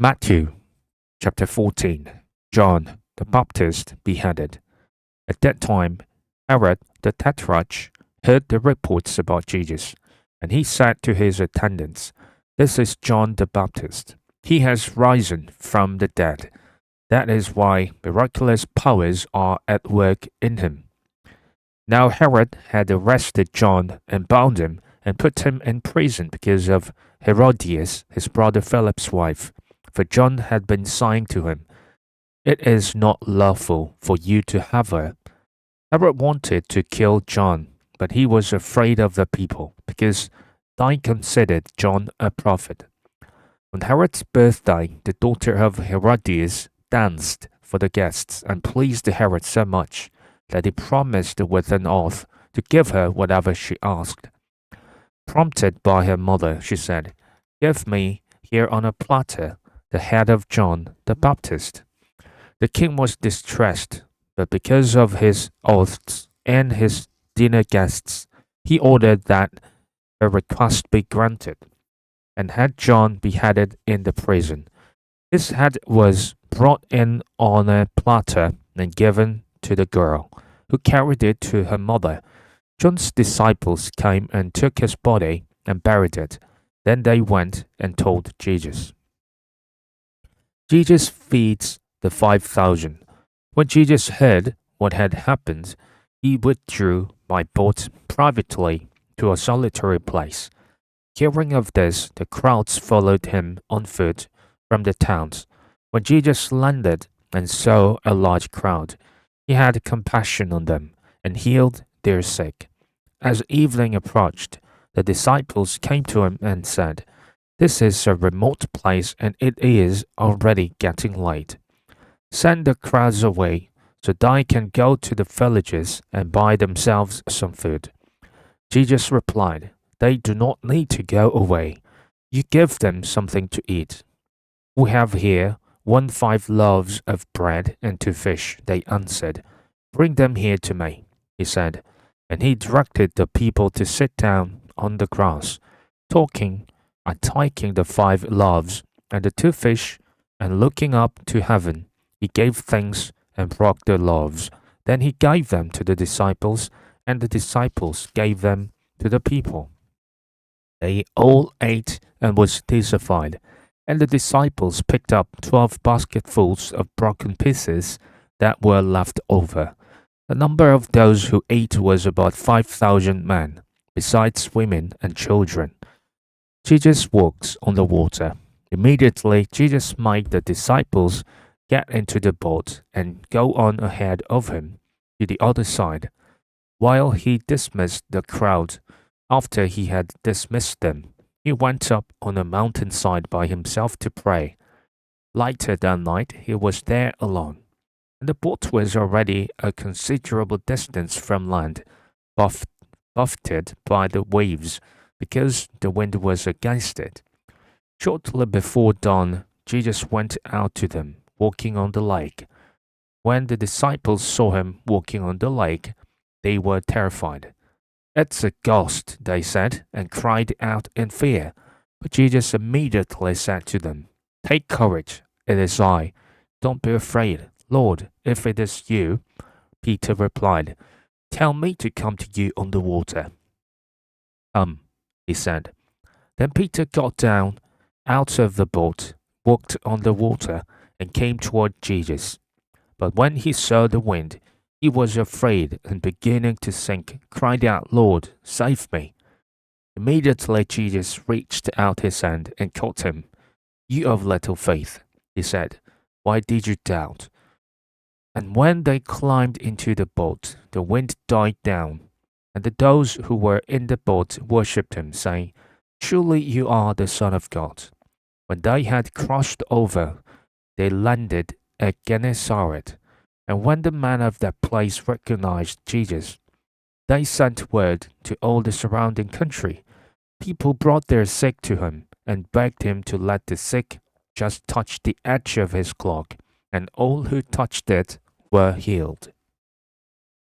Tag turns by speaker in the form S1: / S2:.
S1: Matthew chapter 14. John the Baptist beheaded. At that time, Herod the Tetrarch heard the reports about Jesus, and he said to his attendants, "This is John the Baptist. He has risen from the dead. That is why miraculous powers are at work in him." Now Herod had arrested John and bound him and put him in prison because of Herodias, his brother Philip's wife. For John had been saying to him, "It is not lawful for you to have her." Herod wanted to kill John, but he was afraid of the people, because they considered John a prophet. On Herod's birthday, the daughter of Herodias danced for the guests and pleased Herod so much that he promised with an oath to give her whatever she asked. Prompted by her mother, she said, "Give me here on a platter the head of John the Baptist." The king was distressed, but because of his oaths and his dinner guests, he ordered that her request be granted, and had John beheaded in the prison. His head was brought in on a platter and given to the girl, who carried it to her mother. John's disciples came and took his body and buried it. Then they went and told Jesus. Jesus feeds the 5,000. When Jesus heard what had happened, he withdrew by boat privately to a solitary place. Hearing of this, the crowds followed him on foot from the towns. When Jesus landed and saw a large crowd, he had compassion on them and healed their sick. As evening approached, the disciples came to him and said, "This is a remote place and it is already getting late. Send the crowds away so they can go to the villages and buy themselves some food." Jesus replied, "They do not need to go away. You give them something to eat." "We have here 5 loaves of bread and 2 fish," they answered. "Bring them here to me," he said. And he directed the people to sit down on the grass, talking and taking the 5 loaves and the 2 fish, and looking up to heaven, he gave thanks and broke the loaves. Then he gave them to the disciples, and the disciples gave them to the people. They all ate and were satisfied, and the disciples picked up 12 basketfuls of broken pieces that were left over. The number of those who ate was about 5,000 men, besides women and children. Jesus walks on the water. Immediately, Jesus made the disciples get into the boat and go on ahead of him to the other side, while he dismissed the crowd. After he had dismissed them, he went up on a mountainside by himself to pray. Later that night, he was there alone. And the boat was already a considerable distance from land, buffeted by the waves, because the wind was against it. Shortly before dawn, Jesus went out to them, walking on the lake. When the disciples saw him walking on the lake, they were terrified. "It's a ghost," they said, and cried out in fear. But Jesus immediately said to them, "Take courage, it is I. Don't be afraid." "Lord, if it is you," Peter replied, "tell me to come to you on the water." "Come," he said. Then Peter got down out of the boat, walked on the water, and came toward Jesus. But when he saw the wind, he was afraid, and beginning to sink, cried out, "Lord, save me." Immediately Jesus reached out his hand and caught him. "You of little faith," he said, "why did you doubt?" And when they climbed into the boat, the wind died down, and those who were in the boat worshipped him, saying, "Surely you are the Son of God." When they had crossed over, they landed at Gennesaret. And when the men of that place recognized Jesus, they sent word to all the surrounding country. People brought their sick to him and begged him to let the sick just touch the edge of his cloak, and all who touched it were healed.